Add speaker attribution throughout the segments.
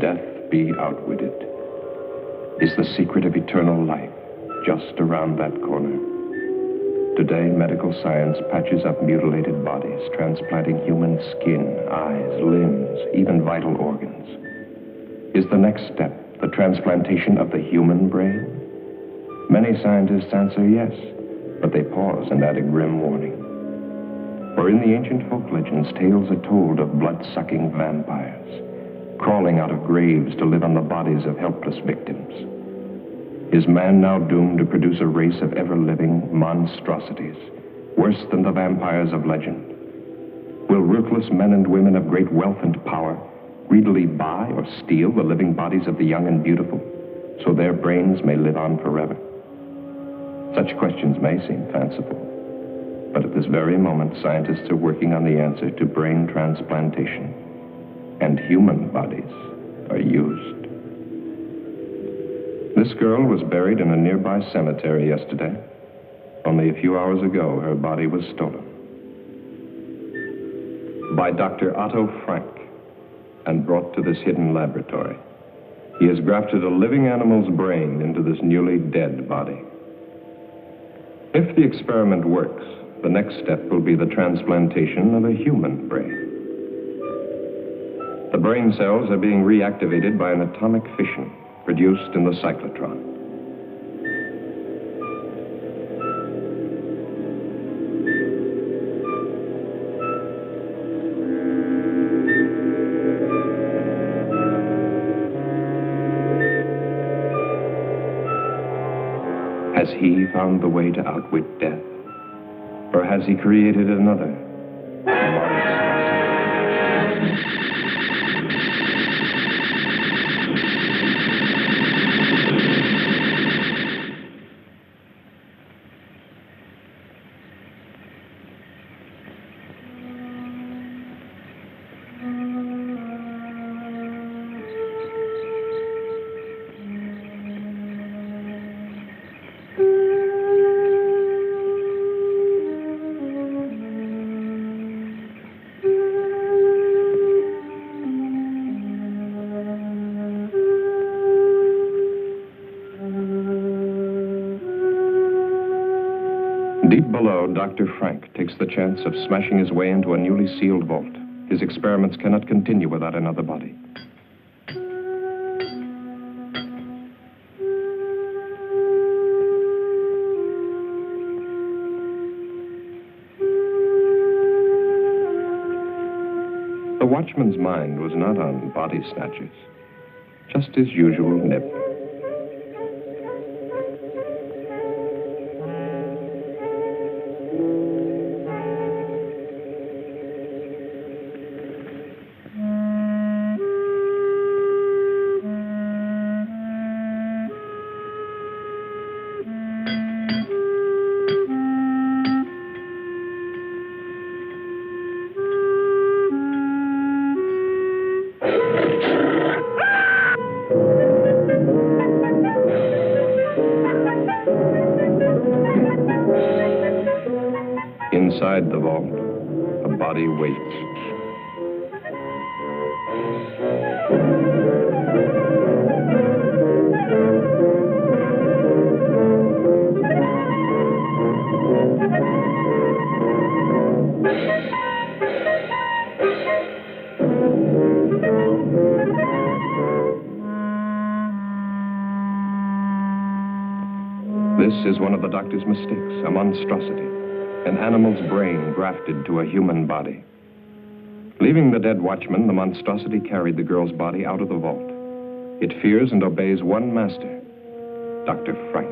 Speaker 1: death be outwitted? Is the secret of eternal life just around that corner? Today, medical science patches up mutilated bodies, transplanting human skin, eyes, limbs, even vital organs. Is the next step the transplantation of the human brain? Many scientists answer yes, but they pause and add a grim warning. For in the ancient folk legends, tales are told of blood-sucking vampires, crawling out of graves to live on the bodies of helpless victims. Is man now doomed to produce a race of ever-living monstrosities, worse than the vampires of legend? Will ruthless men and women of great wealth and power greedily buy or steal the living bodies of the young and beautiful, so their brains may live on forever? Such questions may seem fanciful, but at this very moment, scientists are working on the answer to brain transplantation, and human bodies are used. This girl was buried in a nearby cemetery yesterday. Only a few hours ago, her body was stolen. By Dr. Otto Frank, and brought to this hidden laboratory. He has grafted a living animal's brain into this newly dead body. If the experiment works, the next step will be the transplantation of a human brain. The brain cells are being reactivated by an atomic fission produced in the cyclotron. Has he found the way to outwit death? Or has he created another? Deep below, Dr. Frank takes the chance of smashing his way into a newly sealed vault. His experiments cannot continue without another body. The watchman's mind was not on body snatchers, just his usual nip. Inside the vault, a body waits. This is one of the doctor's mistakes, a monstrosity. An animal's brain grafted to a human body. Leaving the dead watchman, the monstrosity carried the girl's body out of the vault. It fears and obeys one master, Dr. Frank.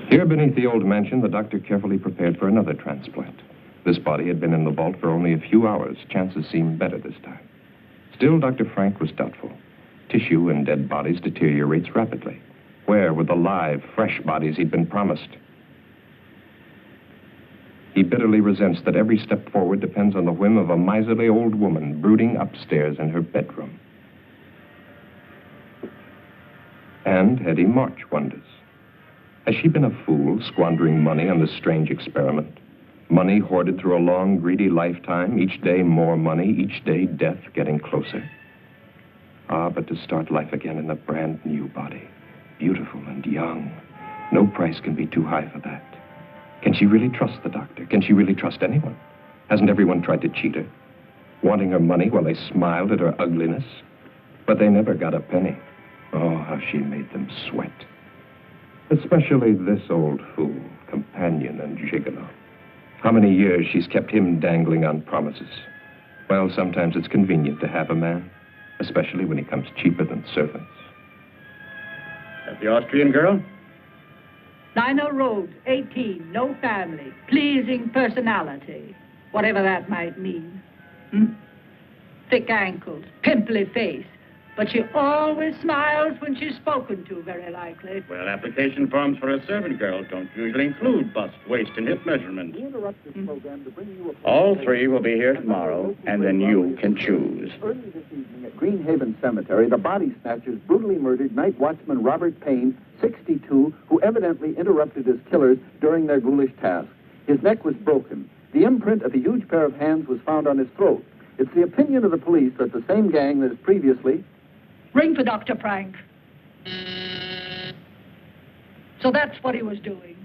Speaker 1: Here beneath the old mansion, the doctor carefully prepared for another transplant. This body had been in the vault for only a few hours. Chances seemed better this time. Still, Dr. Frank was doubtful. Tissue in dead bodies deteriorates rapidly. Where were the live, fresh bodies he'd been promised? He bitterly resents that every step forward depends on the whim of a miserly old woman brooding upstairs in her bedroom. And Hetty March wonders. Has she been a fool, squandering money on this strange experiment? Money hoarded through a long, greedy lifetime, each day more money, each day death getting closer. Ah, but to start life again in a brand new body, beautiful and young, no price can be too high for that. Can she really trust the doctor? Can she really trust anyone? Hasn't everyone tried to cheat her? Wanting her money while they smiled at her ugliness? But they never got a penny. Oh, how she made them sweat. Especially this old fool, companion and gigolo. How many years she's kept him dangling on promises. Well, sometimes it's convenient to have a man, especially when he comes cheaper than servants.
Speaker 2: That the Austrian girl?
Speaker 3: Lionel Rhodes, 18, no family, pleasing personality, whatever that might mean. Thick ankles, pimply face, but she always smiles when she's spoken to, very likely.
Speaker 2: Well, application forms for a servant girl don't usually include bust, waist, and hip measurements. All three will be here tomorrow, and then you can choose.
Speaker 4: Early this evening at Greenhaven Cemetery, the body snatchers brutally murdered night watchman Robert Payne, 62, who evidently interrupted his killers during their ghoulish task. His neck was broken. The imprint of a huge pair of hands was found on his throat. It's the opinion of the police that the same gang that has previously...
Speaker 3: Ring for Dr. Frank. So that's what he was doing.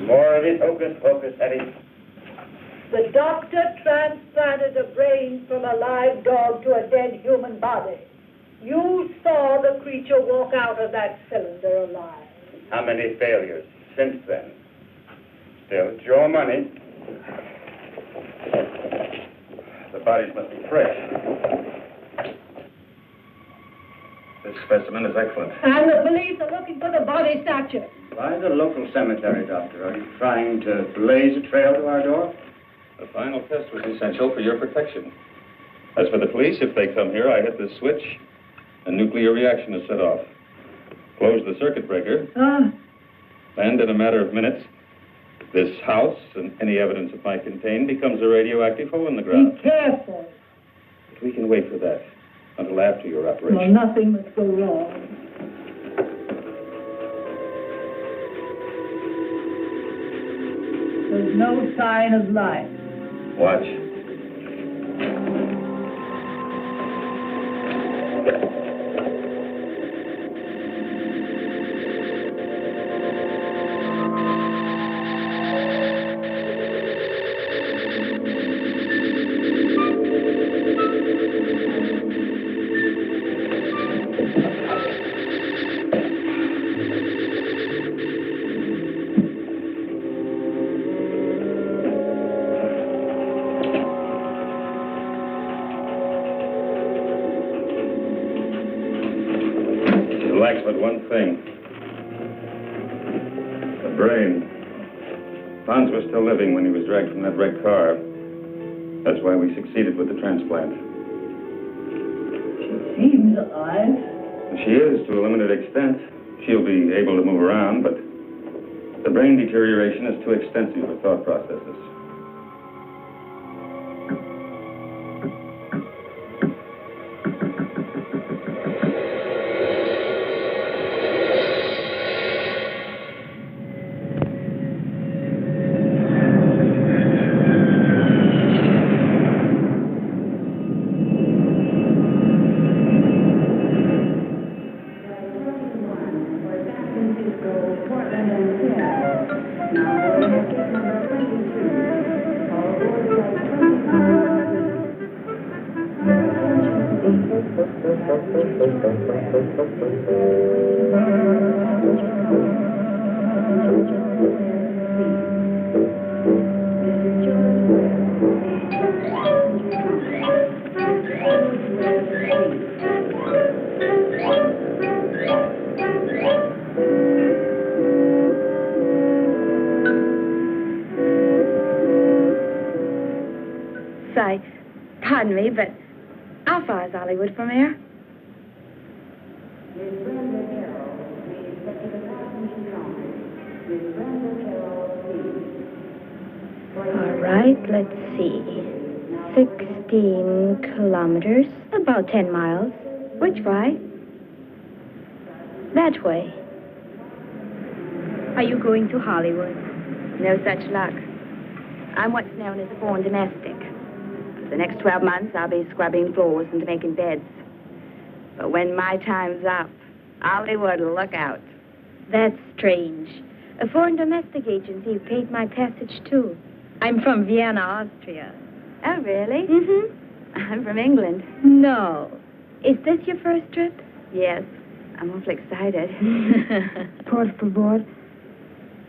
Speaker 2: More of it, hocus pocus, Hetty.
Speaker 5: The doctor transplanted a brain from a live dog to a dead human body. You saw the creature walk out of that cylinder alive.
Speaker 2: How many failures since then? Still, it's your money. The bodies must be fresh. This specimen is excellent.
Speaker 5: And the police are looking for the body snatcher.
Speaker 2: Why the local cemetery, Doctor? Are you trying to blaze a trail to our door? The final test was essential for your protection. As for the police, if they come here, I hit the switch, a nuclear reaction is set off. Close the circuit breaker, and in a matter of minutes, this house and any evidence it might contain becomes a radioactive hole in the ground.
Speaker 5: Be careful.
Speaker 2: But we can wait for that until after your operation.
Speaker 5: Well, nothing must go wrong. There's no sign of life.
Speaker 2: Watch. lacks but one thing. The brain. Pons was still living when he was dragged from that red car. That's why we succeeded with the transplant.
Speaker 5: She seems alive.
Speaker 2: She is, to a limited extent. She'll be able to move around, but the brain deterioration is too extensive for thought processes.
Speaker 6: Pardon me, but how far is Hollywood from here? All right, let's see. 16 kilometers, about 10 miles. Which way? That way. Are you going to Hollywood? No such luck. I'm what's known as a born domestic. For the next 12 months, I'll be scrubbing floors and making beds. But when my time's up, Hollywood will look out. That's strange. A foreign domestic agency paid my passage, too. I'm from Vienna, Austria. Oh, really? Mm-hmm. I'm from England. No. Is this your first trip? Yes. I'm awfully excited.
Speaker 7: Por favor.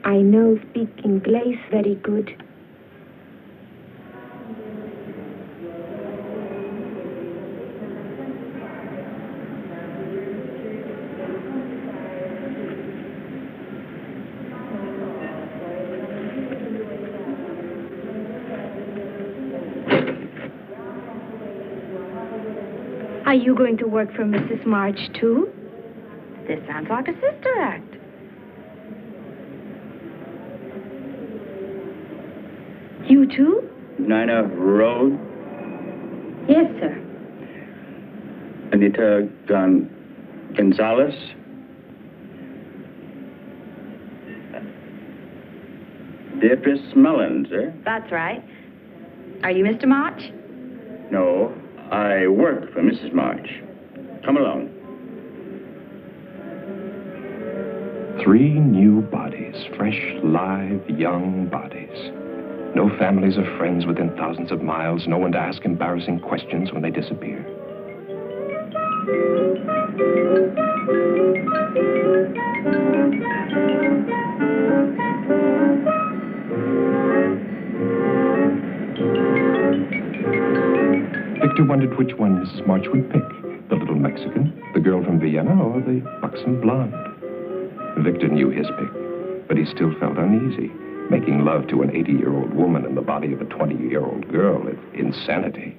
Speaker 7: I know speak English very good.
Speaker 6: Are you going to work for Mrs. March, too? This sounds like a sister act. You, too?
Speaker 8: Nina Road?
Speaker 6: Yes, sir.
Speaker 8: Anita Gonzalez? Beatrice Mullins, eh?
Speaker 6: That's right. Are you Mr. March?
Speaker 8: No, I work for Mrs. March. Come along.
Speaker 1: 3 new bodies, fresh, live, young bodies. No families or friends within thousands of miles, no one to ask embarrassing questions when they disappear. Victor wondered which one Mrs. March would pick, the little Mexican, the girl from Vienna, or the buxom blonde. Victor knew his pick, but he still felt uneasy. Making love to an 80-year-old woman in the body of a 20-year-old girl is insanity.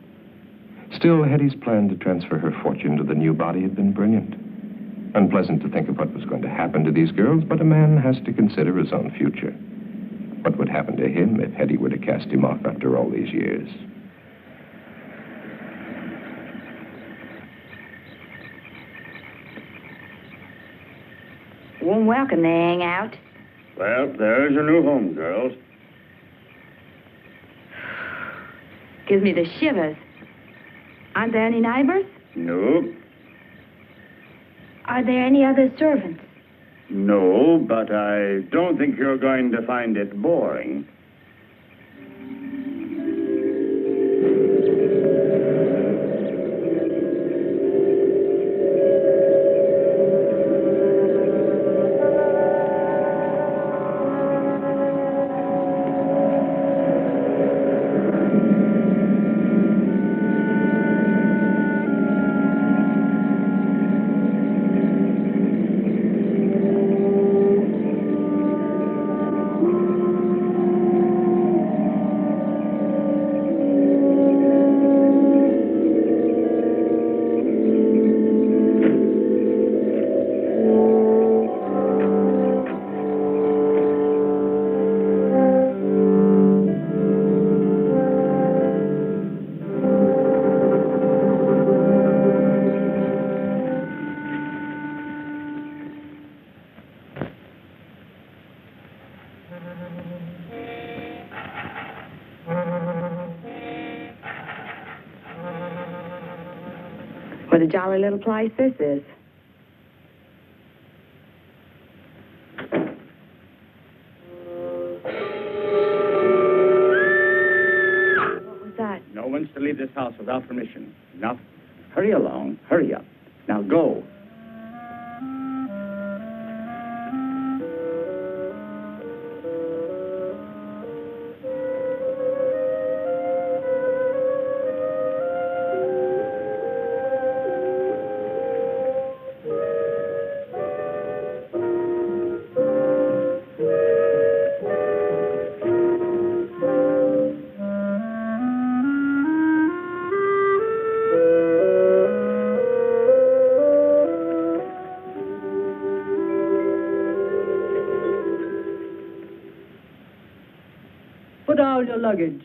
Speaker 1: Still, Hetty's plan to transfer her fortune to the new body had been brilliant. Unpleasant to think of what was going to happen to these girls, but a man has to consider his own future. What would happen to him if Hetty were to cast him off after all these years?
Speaker 6: Warm welcome they hang out.
Speaker 8: Well, there's your new home, girls.
Speaker 6: Gives me the shivers. Aren't there any neighbors?
Speaker 8: No.
Speaker 6: Are there any other servants?
Speaker 8: No, but I don't think you're going to find it boring.
Speaker 6: What a jolly little place this is. What was that?
Speaker 8: No one's to leave this house without permission. Now, hurry along. Hurry up. Now, go.
Speaker 3: Put down your luggage.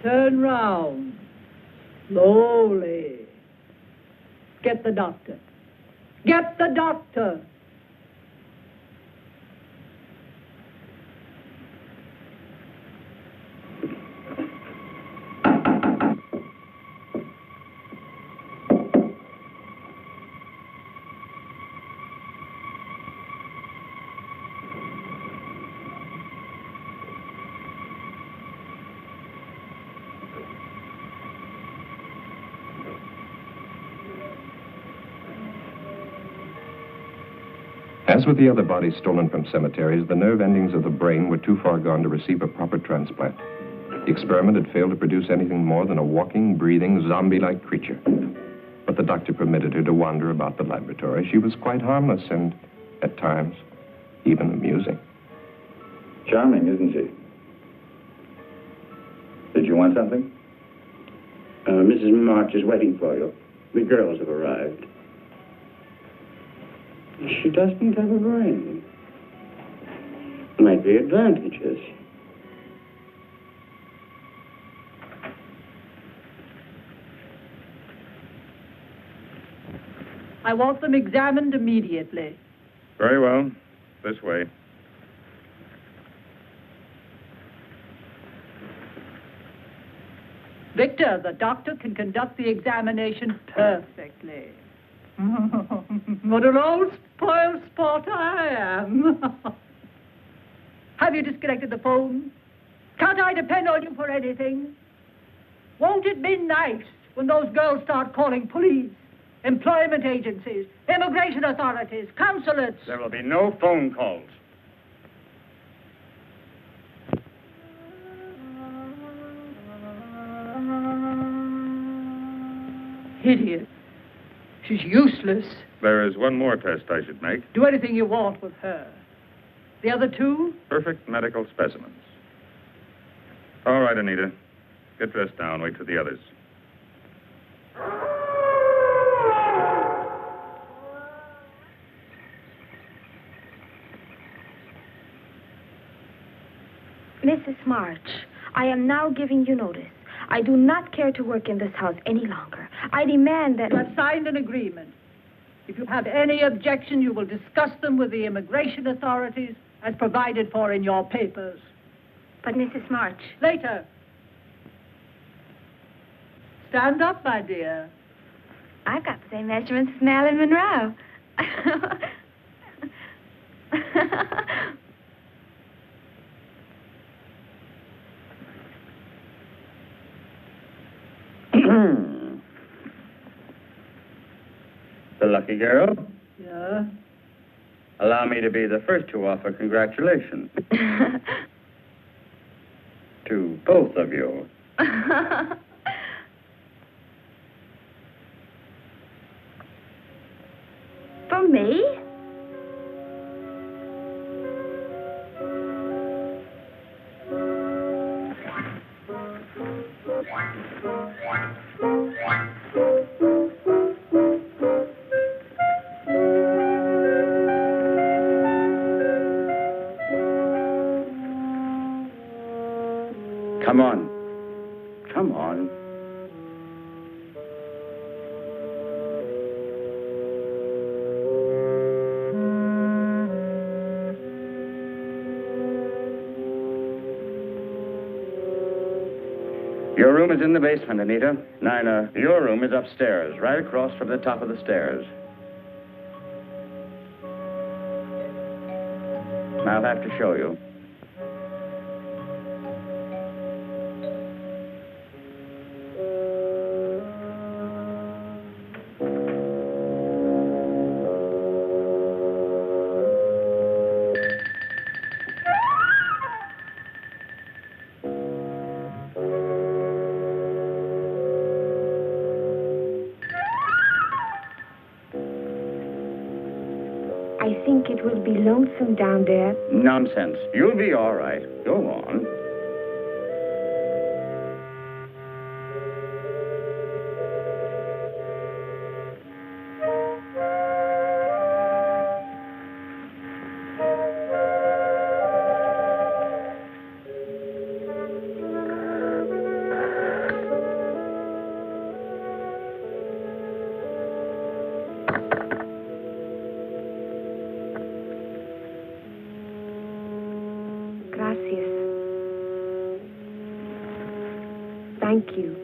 Speaker 3: Turn round. Slowly. Get the doctor. Get the doctor.
Speaker 1: As with the other bodies stolen from cemeteries, the nerve endings of the brain were too far gone to receive a proper transplant. The experiment had failed to produce anything more than a walking, breathing, zombie-like creature. But the doctor permitted her to wander about the laboratory. She was quite harmless and, at times, even amusing.
Speaker 2: Charming, isn't she? Did you want something?
Speaker 8: Mrs. March is waiting for you. The girls have arrived. She doesn't have a brain. Might be advantages.
Speaker 3: I want them examined immediately.
Speaker 2: Very well. This way.
Speaker 3: Victor, the doctor can conduct the examination perfectly. What an old spoiled sport I am. Have you disconnected the phone? Can't I depend on you for anything? Won't it be nice when those girls start calling police, employment agencies, immigration authorities, consulates?
Speaker 8: There will be no phone calls.
Speaker 3: Idiot. She's useless.
Speaker 2: There is one more test I should make.
Speaker 3: Do anything you want with her. The other two?
Speaker 2: Perfect medical specimens. All right, Anita. Get dressed now and wait for the others.
Speaker 7: Mrs. March, I am now giving you notice. I do not care to work in this house any longer. I demand that...
Speaker 3: You have signed an agreement. If you have any objection, you will discuss them with the immigration authorities as provided for in your papers.
Speaker 7: But, Mrs. March...
Speaker 3: Later. Stand up, my dear.
Speaker 6: I've got the same measurements as Marilyn Monroe.
Speaker 8: The lucky girl.
Speaker 3: Yeah?
Speaker 8: Allow me to be the first to offer congratulations. To both of you.
Speaker 6: For me?
Speaker 8: Come on. Come on. Your room is in the basement, Anita. Nina, your room is upstairs, right across from the top of the stairs. I'll have to show you.
Speaker 7: I think it will be lonesome down there.
Speaker 8: Nonsense. You'll be all right. Go on.
Speaker 7: Gracias. Thank you.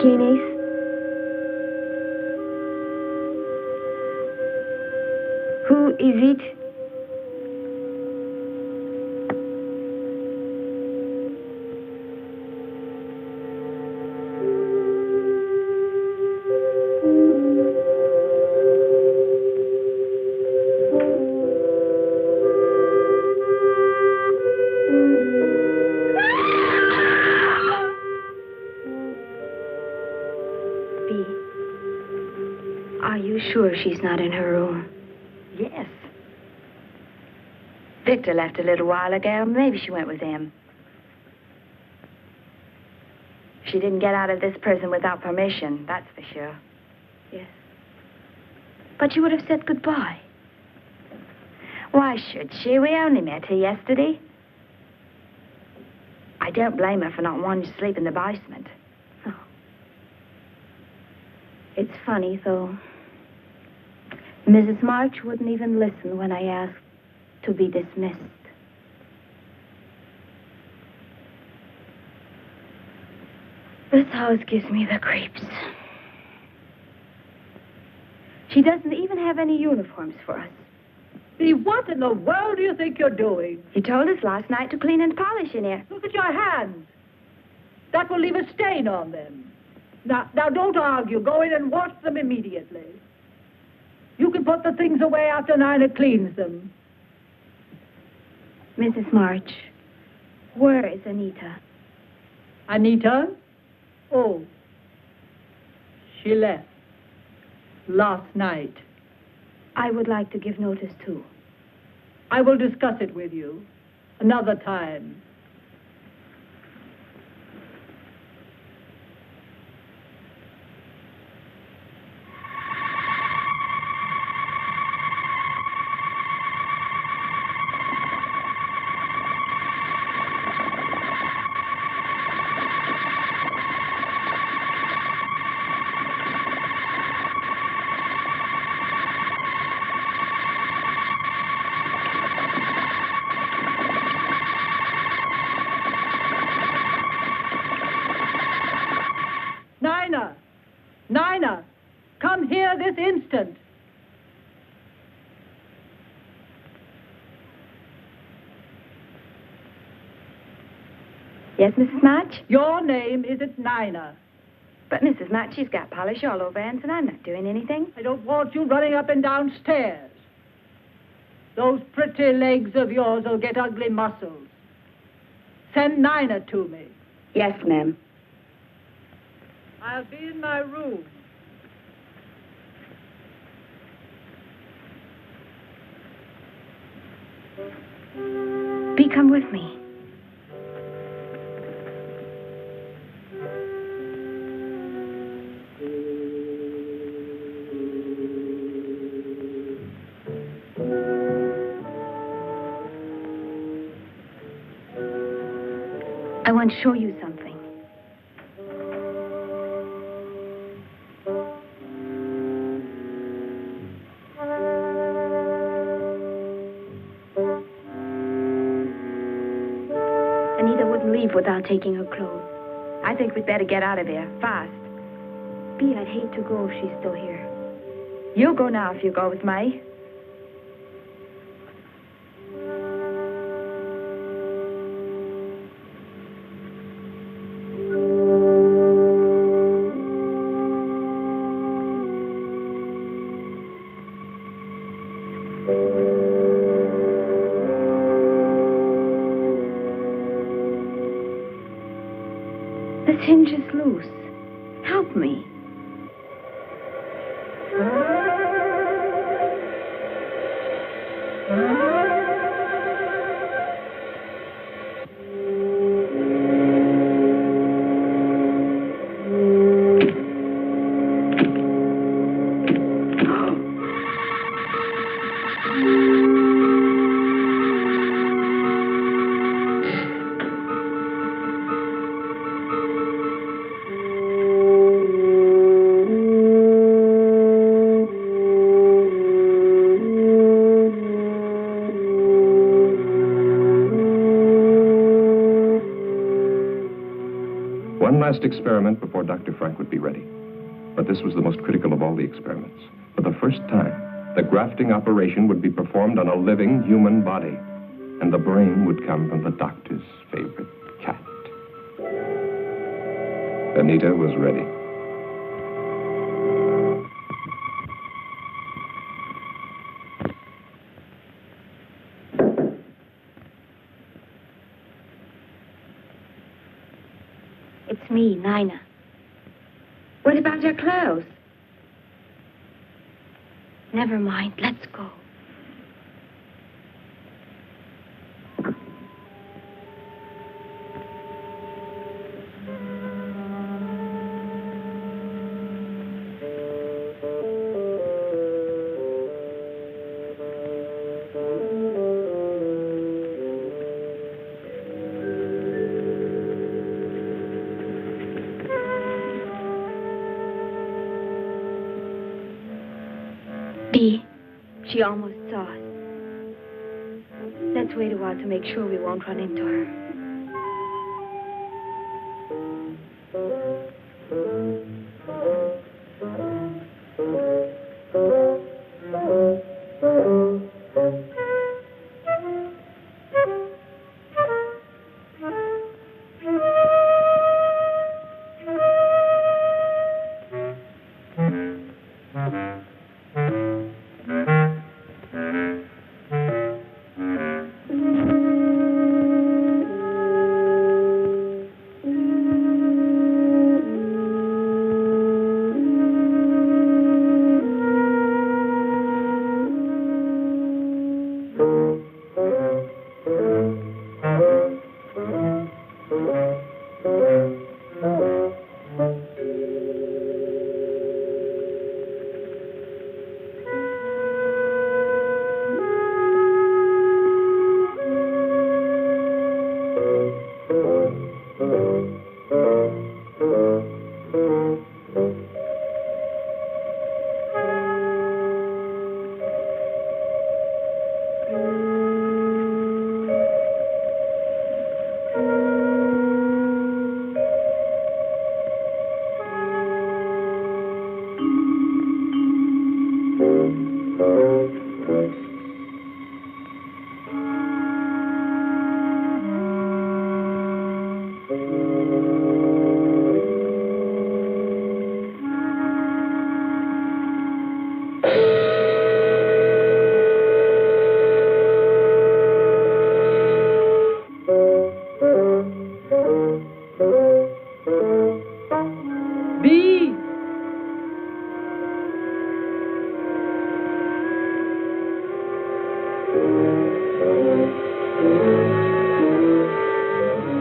Speaker 7: ¿Quién es? Who is it? Are you sure she's not in her room?
Speaker 6: Yes. Victor left a little while ago. Maybe she went with him. She didn't get out of this prison without permission, that's for sure.
Speaker 7: Yes. But you would have said goodbye.
Speaker 6: Why should she? We only met her yesterday. I don't blame her for not wanting to sleep in the basement.
Speaker 7: Oh. It's funny, though. Mrs. March wouldn't even listen when I asked to be dismissed. This house gives me the creeps. She doesn't even have any uniforms for us.
Speaker 3: See, what in the world do you think you're doing?
Speaker 6: You told us last night to clean and polish in here.
Speaker 3: Look at your hands. That will leave a stain on them. Now, don't argue. Go in and wash them immediately. You can put the things away after Nina cleans them.
Speaker 7: Mrs. March, where is Anita?
Speaker 3: Anita? Oh, she left last night.
Speaker 7: I would like to give notice, too.
Speaker 3: I will discuss it with you another time.
Speaker 6: Yes, Mrs. March?
Speaker 3: Your name isn't Nina.
Speaker 6: But Mrs. March, she's got polish all over hands, and I'm not doing anything.
Speaker 3: I don't want you running up and down stairs. Those pretty legs of yours will get ugly muscles. Send Nina to me.
Speaker 6: Yes, ma'am.
Speaker 3: I'll be in my room.
Speaker 7: Bee, come with me. I want to show you something. Anita wouldn't leave without taking her clothes.
Speaker 6: I think we'd better get out of here, fast.
Speaker 7: Bee, I'd hate to go if she's still here.
Speaker 6: You go now if you go with me.
Speaker 7: This hinge is loose. Help me.
Speaker 1: One last experiment before Dr. Frank would be ready. But this was the most critical of all the experiments. For the first time, the grafting operation would be performed on a living human body. And the brain would come from the doctor's favorite cat. Anita was ready.
Speaker 7: It's me, Nina.
Speaker 6: What about your clothes?
Speaker 7: Never mind. Let's go. Bee, she almost saw us. Let's wait a while to make sure we won't run into her.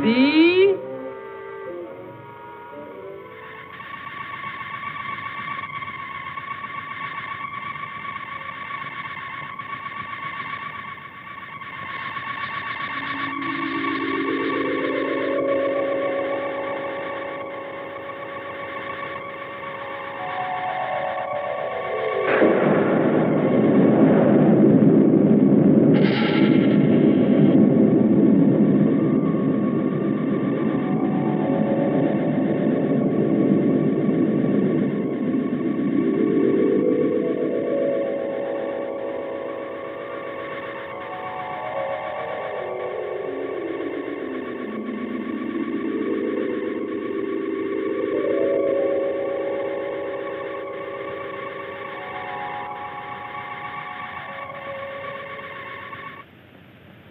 Speaker 3: B.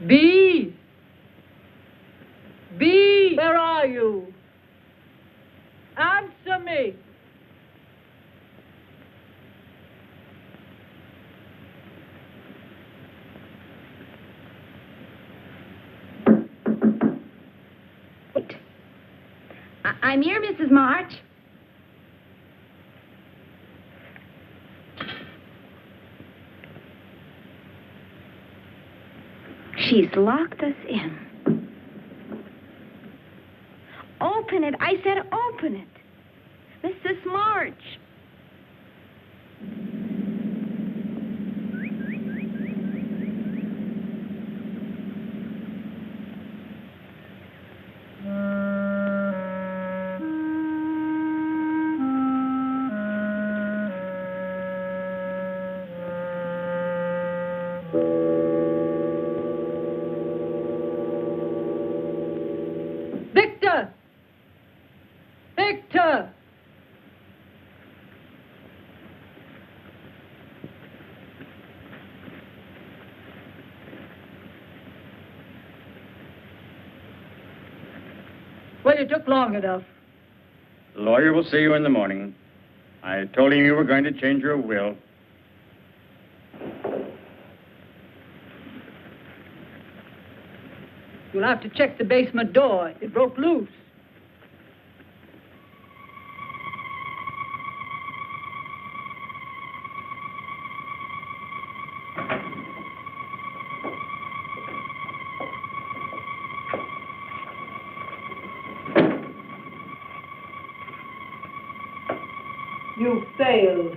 Speaker 3: B! B! Where are you? Answer me!
Speaker 6: Wait. I'm here, Mrs. March. She's locked us in. Open it. I said open it. Mrs. March.
Speaker 3: Victor! Victor! Well, it took long enough.
Speaker 8: The lawyer will see you in the morning. I told him you were going to change your will.
Speaker 3: You'll have to check the basement door. It broke loose. You failed.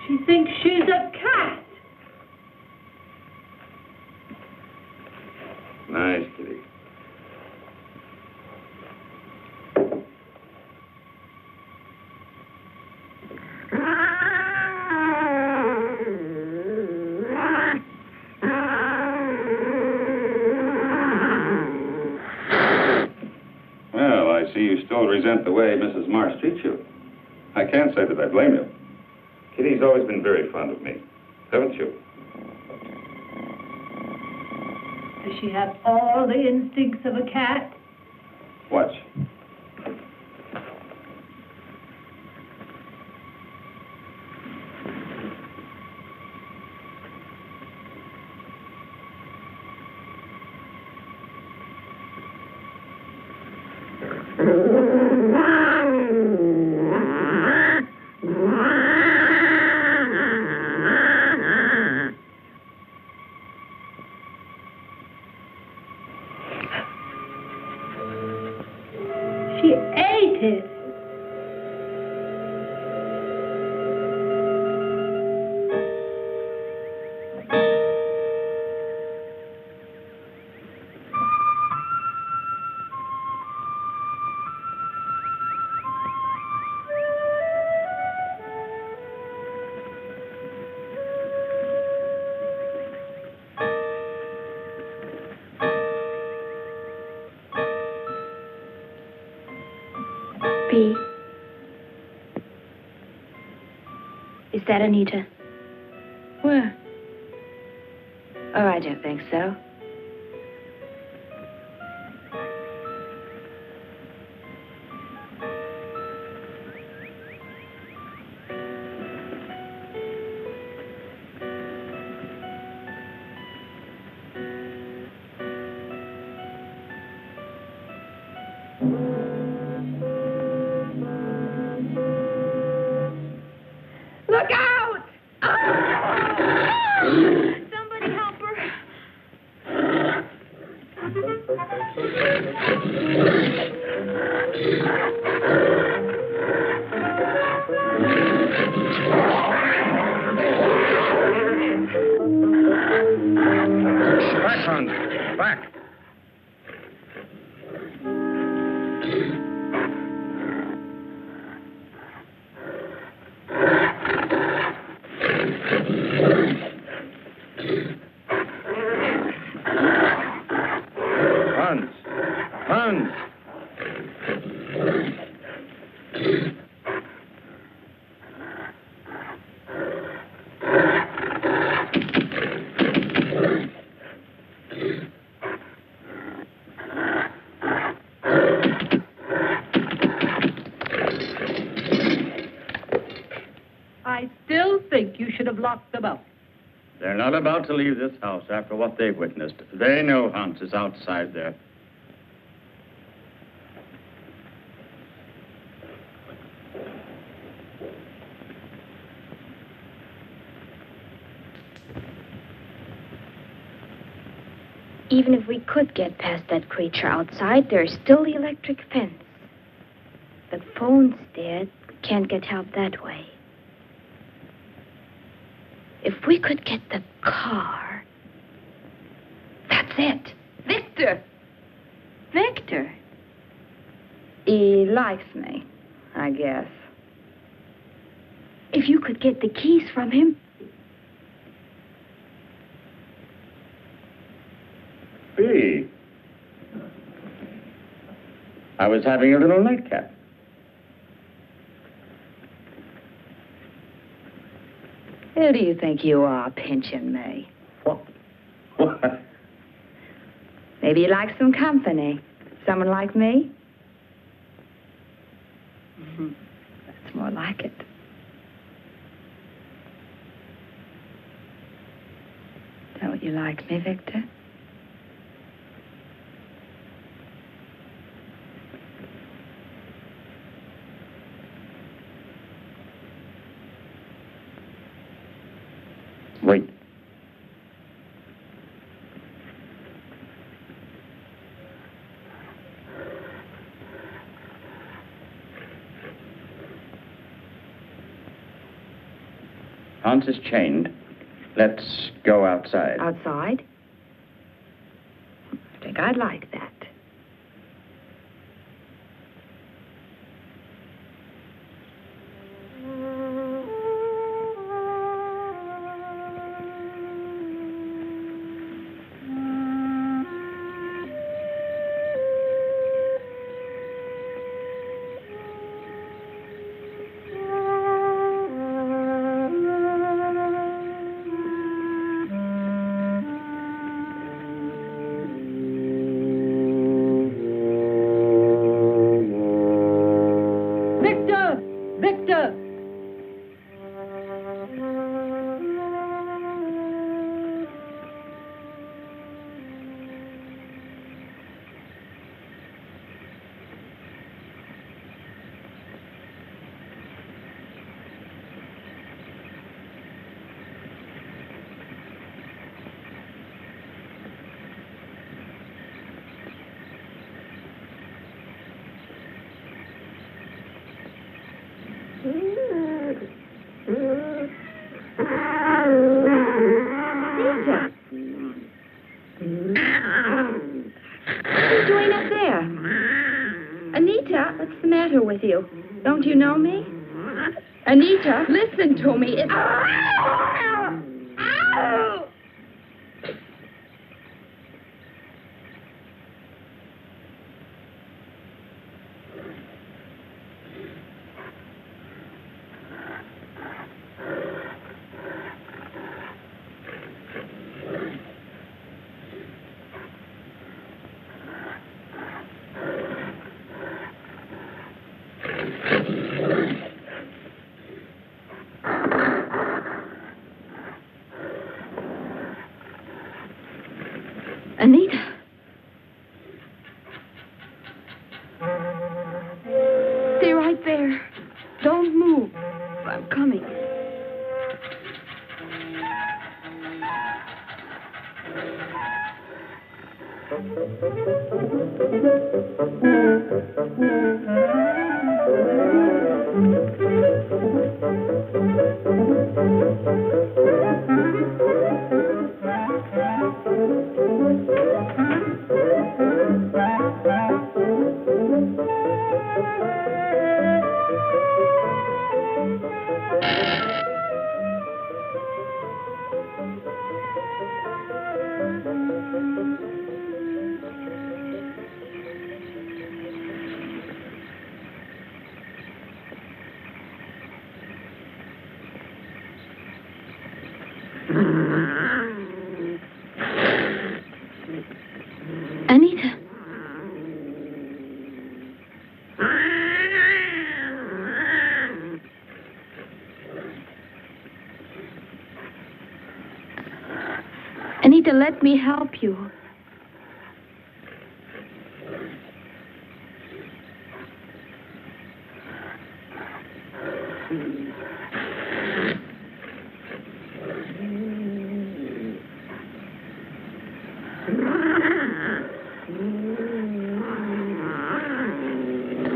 Speaker 3: She thinks she's a cat.
Speaker 2: Nice, kitty. Well, I see you still resent the way Mrs. Marsh treats you. I can't say that I blame you. Kitty's always been very fond of me, haven't you?
Speaker 5: Does she have all the instincts of a cat?
Speaker 2: Watch.
Speaker 5: She ate it.
Speaker 7: B. Is that Anita?
Speaker 3: Where?
Speaker 6: Oh, I don't think so.
Speaker 7: Look out! Somebody help her.
Speaker 2: Back, Hans. Back. Hans!
Speaker 3: I still think you should have locked them up.
Speaker 8: They're not about to leave this house after what they've witnessed. They know Hans is outside there.
Speaker 7: Even if we could get past that creature outside, there's still the electric fence. The phone's dead. Can't get help that way. If we could get the car... That's it. Victor!
Speaker 6: Victor? He likes me, I guess.
Speaker 7: If you could get the keys from him...
Speaker 8: Bee. I was having a little nightcap.
Speaker 6: Who do you think you are, pinching me?
Speaker 8: What? What?
Speaker 6: Maybe you like some company. Someone like me? That's more like it. Don't you like me, Victor?
Speaker 8: Wait. Hans is chained. Let's go outside.
Speaker 6: Outside? I think I'd like that.
Speaker 7: With you. Don't you know me? Anita, listen to me. It's... Ow! Anita. Stay right there. Don't move. I'm coming. Anita. Anita, let me help you.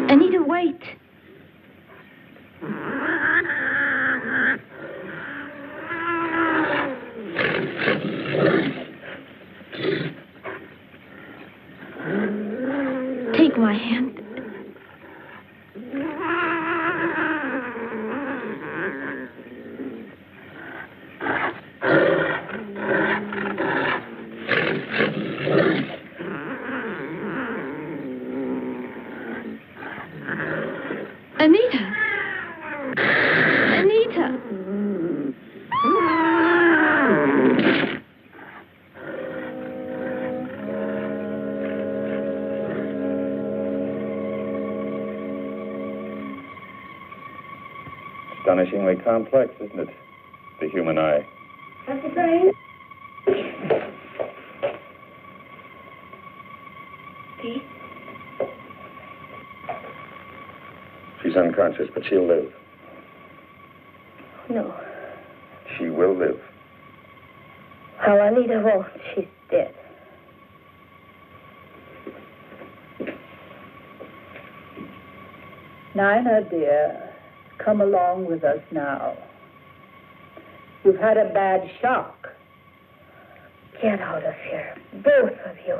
Speaker 7: Anita, wait. Take my hand. Anita. Anita.
Speaker 2: Astonishingly complex, isn't it? The human eye.
Speaker 5: Dr. Crane?
Speaker 7: Pete?
Speaker 2: She's unconscious, but she'll live.
Speaker 9: No.
Speaker 2: She will live.
Speaker 9: How Anita won't. She's dead.
Speaker 5: Nina, dear, come along with us now. You've had a bad shock.
Speaker 9: Get out of here. Both of you.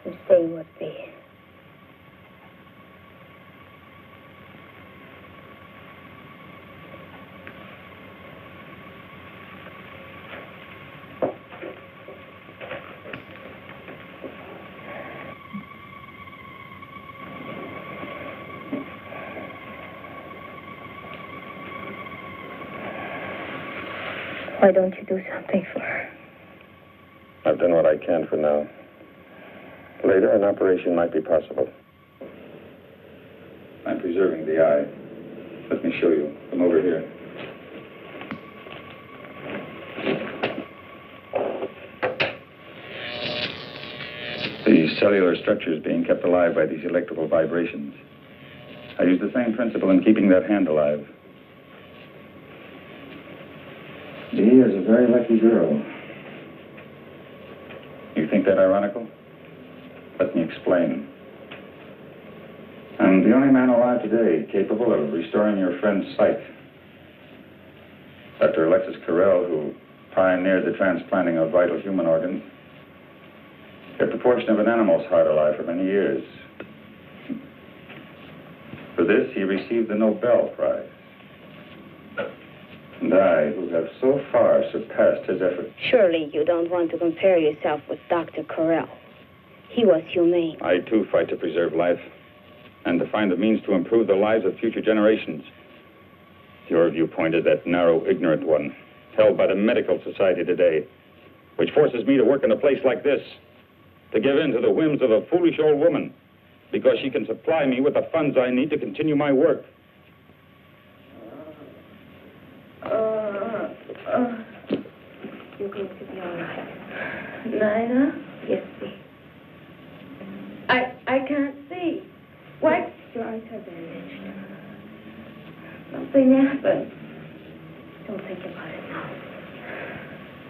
Speaker 9: And say what be. Why don't you do something for her?
Speaker 2: I've done what I can for now. Later, an operation might be possible. I'm preserving the eye. Let me show you. Come over here. The cellular structure is being kept alive by these electrical vibrations. I use the same principle in keeping that hand alive. Dee is a very lucky girl. You think that ironical? Let me explain. I'm the only man alive today capable of restoring your friend's sight. Dr. Alexis Carrel, who pioneered the transplanting of vital human organs, kept a portion of an animal's heart alive for many years. For this, he received the Nobel Prize. And I, who have so far surpassed his efforts.
Speaker 9: Surely you don't want to compare yourself with Dr. Carrel. He was humane.
Speaker 2: I, too, fight to preserve life and to find the means to improve the lives of future generations. Your viewpoint is that narrow, ignorant one, held by the medical society today, which forces me to work in a place like this, to give in to the whims of a foolish old woman, because she can supply me with the funds I need to continue my work.
Speaker 9: You're going to be all right. Nina? Yes, see. I can't see. What? Your eyes are bandaged. Something happened. Don't think about it now.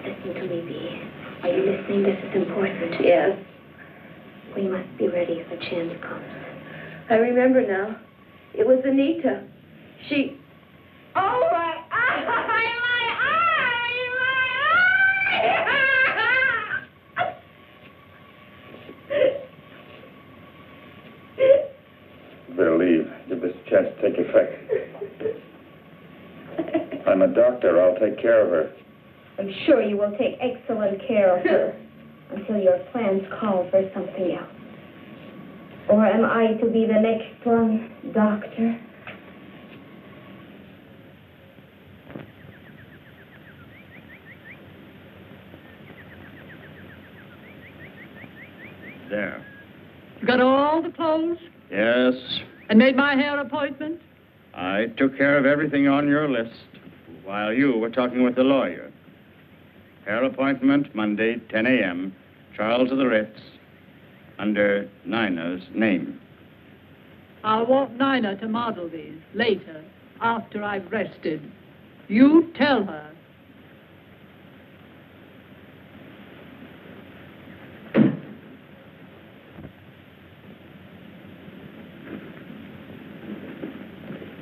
Speaker 9: Listen to me, Bee. Are you listening? This is important. Yes. We must be ready if a chance comes. I remember now. It was Anita. She... Oh, my eye! My eye!
Speaker 2: Better leave. Give this a chance to take effect. I'm a doctor. I'll take care of her.
Speaker 9: I'm sure you will take excellent care of her until your plans call for something else. Or am I to be the next one, Doctor?
Speaker 8: There.
Speaker 3: You got all the clothes?
Speaker 8: Yes.
Speaker 3: And made my hair appointment?
Speaker 8: I took care of everything on your list while you were talking with the lawyer. Hair appointment, Monday, 10 a.m., Charles of the Ritz, under Nina's name.
Speaker 3: I'll want Nina to model these later, after I've rested. You tell her.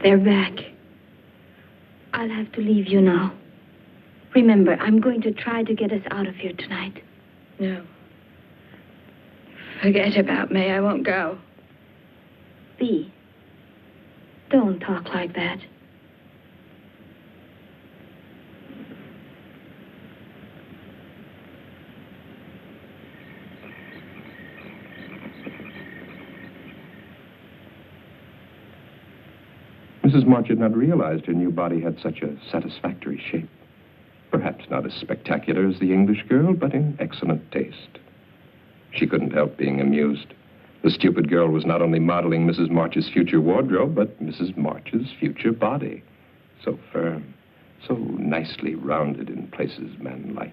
Speaker 7: They're back. I'll have to leave you now. Remember, I'm going to try to get us out of here tonight.
Speaker 6: No. Forget about me. I won't go.
Speaker 7: Bee, don't talk like that.
Speaker 1: Mrs. March had not realized her new body had such a satisfactory shape. Perhaps not as spectacular as the English girl, but in excellent taste. She couldn't help being amused. The stupid girl was not only modeling Mrs. March's future wardrobe, but Mrs. March's future body. So firm, so nicely rounded in places men like.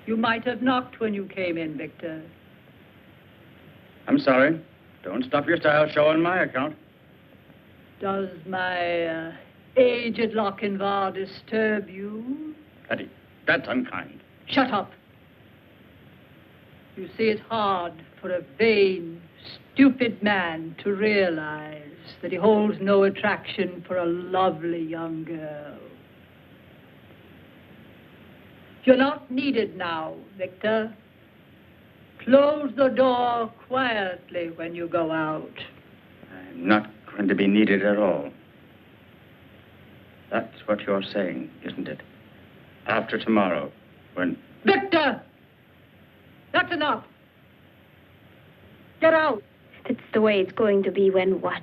Speaker 3: You might have knocked when you came in, Victor.
Speaker 8: I'm sorry. Don't stop your style show on my account.
Speaker 3: Does my aged Lochinvar disturb you?
Speaker 8: Hetty, that's unkind.
Speaker 3: Shut up. You see, it's hard for a vain, stupid man to realize that he holds no attraction for a lovely young girl. You're not needed now, Victor. Close the door quietly when you go out.
Speaker 8: I'm not going to be needed at all. That's what you're saying, isn't it? After tomorrow, when...
Speaker 3: Victor! That's enough. Get out.
Speaker 7: That's the way it's going to be when what?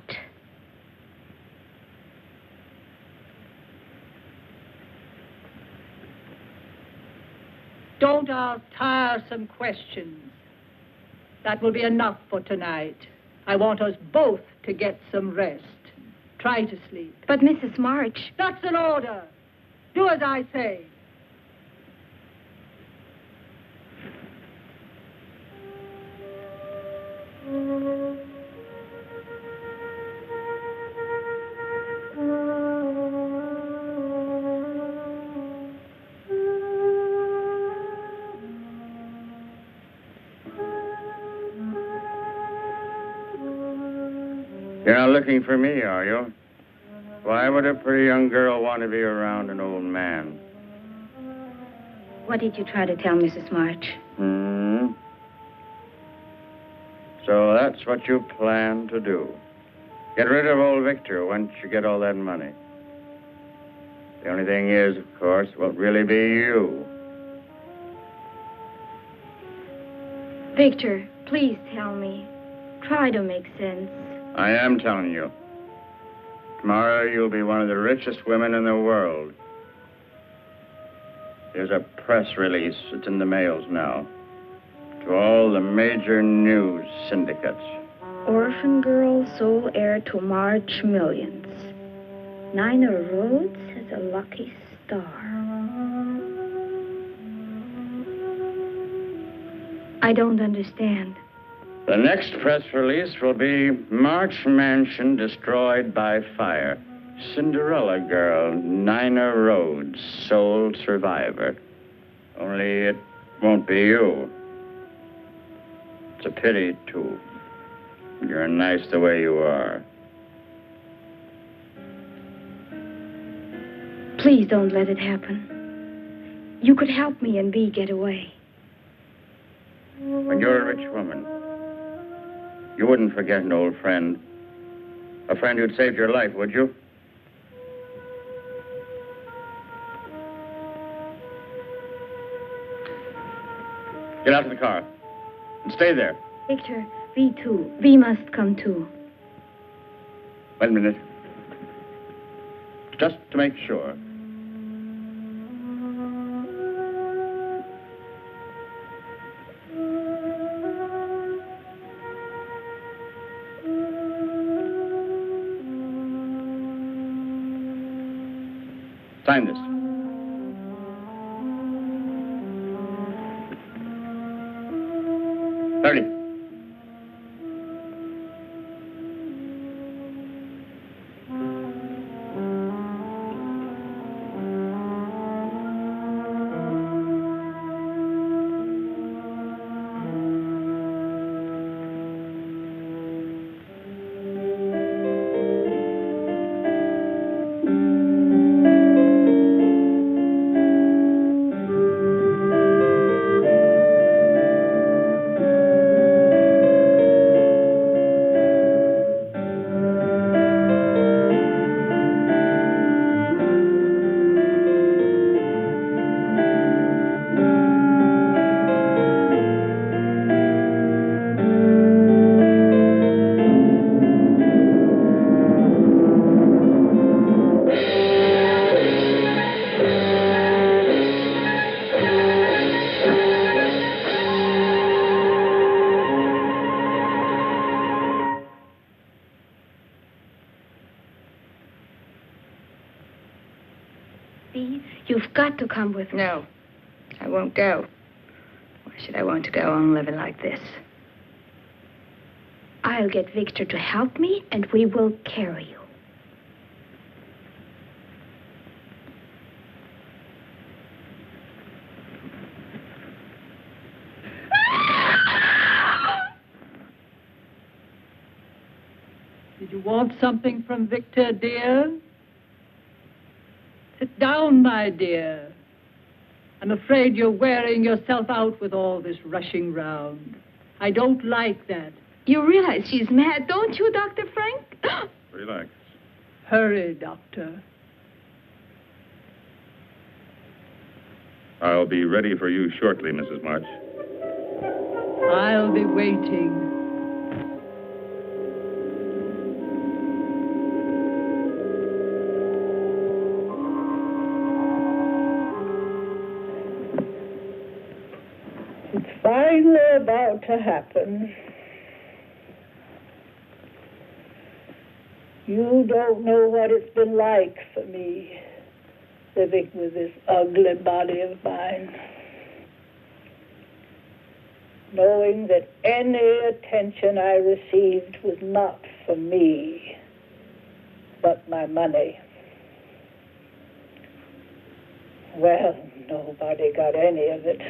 Speaker 3: Don't ask tiresome questions. That will be enough for tonight. I want us both to get some rest. Try to sleep.
Speaker 7: But Mrs. March...
Speaker 3: That's an order. Do as I say.
Speaker 8: You're not looking for me, are you? Why would a pretty young girl want to be around an old man?
Speaker 7: What did you try to tell Mrs. March?
Speaker 8: So that's what you plan to do. Get rid of old Victor once you get all that money. The only thing is, of course, it won't really be you.
Speaker 7: Victor, please tell me. Try to make sense.
Speaker 8: I am telling you. Tomorrow you'll be one of the richest women in the world. Here's a press release. It's in the mails now. To all the major news syndicates.
Speaker 7: Orphan girl, sole heir to March millions. Nina Rhodes has a lucky star. I don't understand.
Speaker 8: The next press release will be March Mansion destroyed by fire. Cinderella girl, Nina Rhodes, sole survivor. Only it won't be you. It's a pity, too. You're nice the way you are.
Speaker 7: Please don't let it happen. You could help me and Bee get away.
Speaker 8: When you're a rich woman, you wouldn't forget an old friend. A friend who'd saved your life, would you? Get out of the car. And stay there.
Speaker 7: Victor, Bee too. Bee must come too.
Speaker 8: Wait a minute. Just to make sure. Sign this. Hurry.
Speaker 7: You've got to come with me.
Speaker 6: No, I won't go. Why should I want to go on living like this?
Speaker 7: I'll get Victor to help me, and we will carry you.
Speaker 3: Did you want something from Victor, dear? Sit down, my dear. I'm afraid you're wearing yourself out with all this rushing round. I don't like that.
Speaker 6: You realize she's mad, don't you, Dr. Frank?
Speaker 2: Relax.
Speaker 3: Hurry, Doctor.
Speaker 2: I'll be ready for you shortly, Mrs. March.
Speaker 3: I'll be waiting.
Speaker 5: It's finally about to happen. You don't know what it's been like for me, living with this ugly body of mine. Knowing that any attention I received was not from me, but my money. Well, nobody got any of it.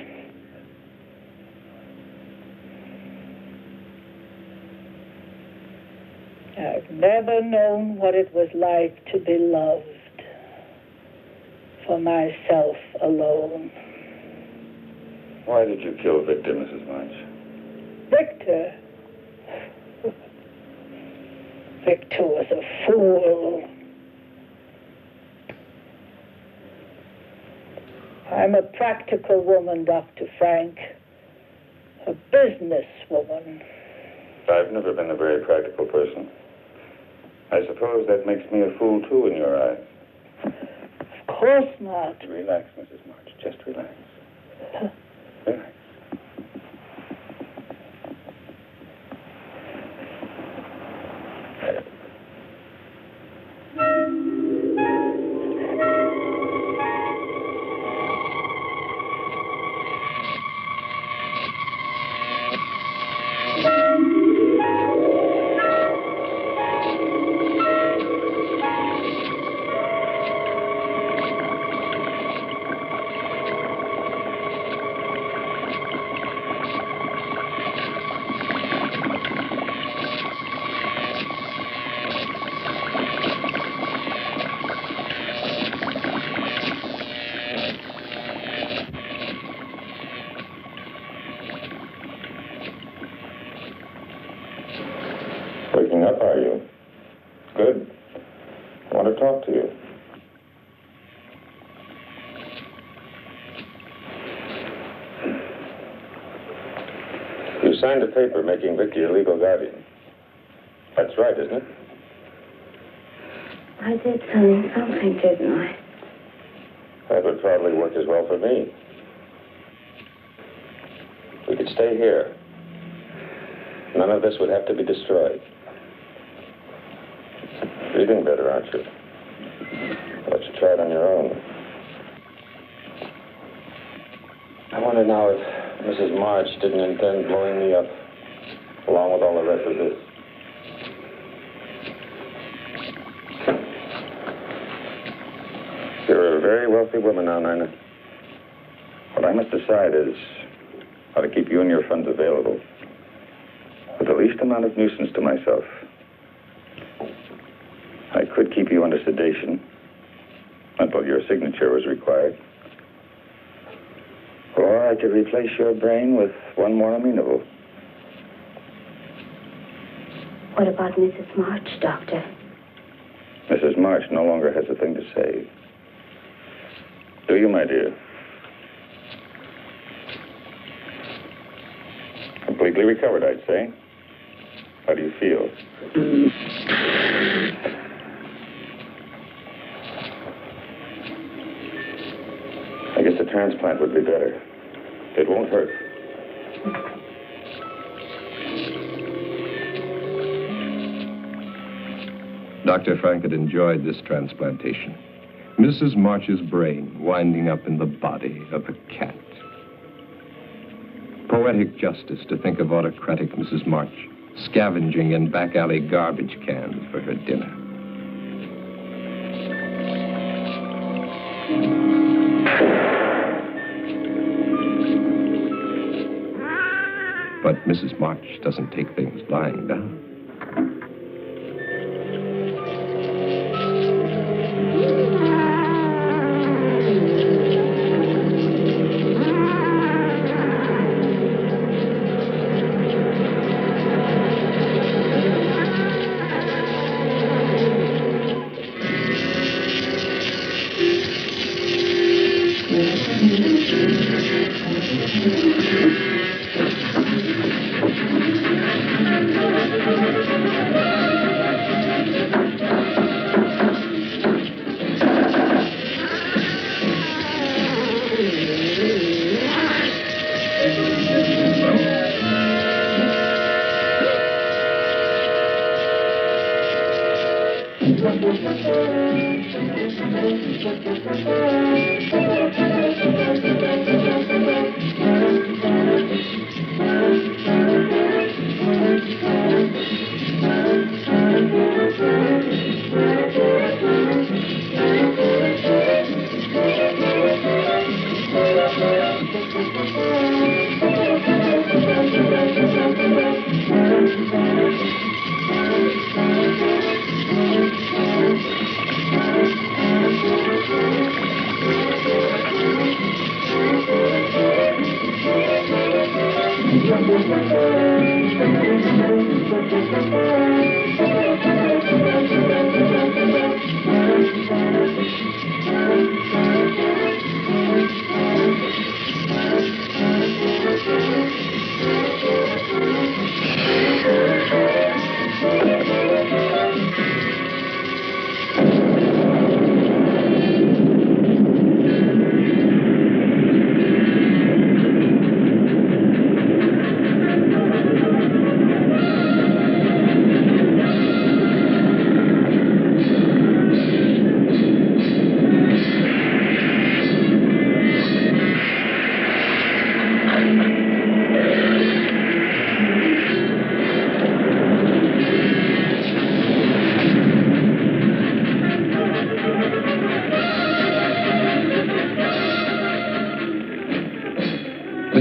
Speaker 5: I've never known what it was like to be loved for myself alone.
Speaker 2: Why did you kill Victor, Mrs. March?
Speaker 5: Victor? Victor was a fool. I'm a practical woman, Dr. Frank. A business woman.
Speaker 2: I've never been a very practical person. I suppose that makes me a fool, too, in your eyes.
Speaker 5: Of course not.
Speaker 2: Relax, Mrs. March. Just relax. Relax. you. You signed a paper making Vicky your legal guardian. That's right, isn't it?
Speaker 9: I did sign something, didn't I?
Speaker 2: That would probably work as well for me. We could stay here. None of this would have to be destroyed. Breathing better, aren't you? Why don't you try it on your own? I wonder now if Mrs. March didn't intend blowing me up, along with all the rest of this. You're a very wealthy woman now, Nina. What I must decide is how to keep you and your funds available with the least amount of nuisance to myself. I could keep you under sedation until your signature was required. Or I could replace your brain with one more amenable.
Speaker 9: What about Mrs. March, Doctor?
Speaker 2: Mrs. March no longer has a thing to say. Do you, my dear? Completely recovered, I'd say. How do you feel? I guess a transplant would be better. It won't hurt.
Speaker 1: Dr. Frank had enjoyed this transplantation. Mrs. March's brain winding up in the body of a cat. Poetic justice to think of autocratic Mrs. March scavenging in back alley garbage cans for her dinner. But Mrs. March doesn't take things lying down.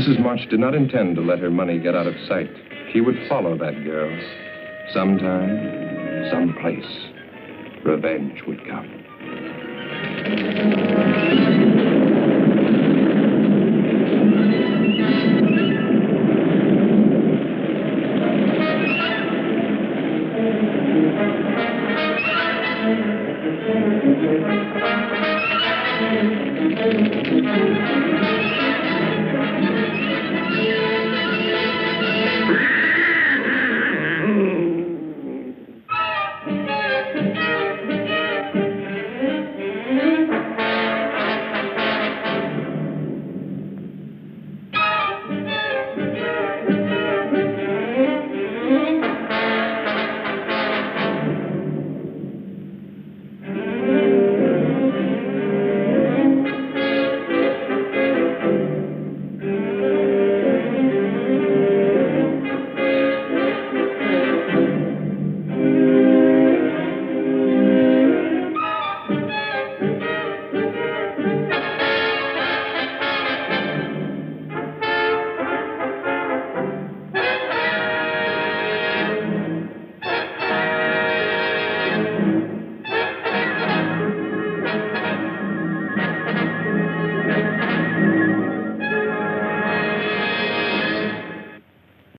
Speaker 1: Mrs. March did not intend to let her money get out of sight. She would follow that girl. Sometime, someplace, revenge would come.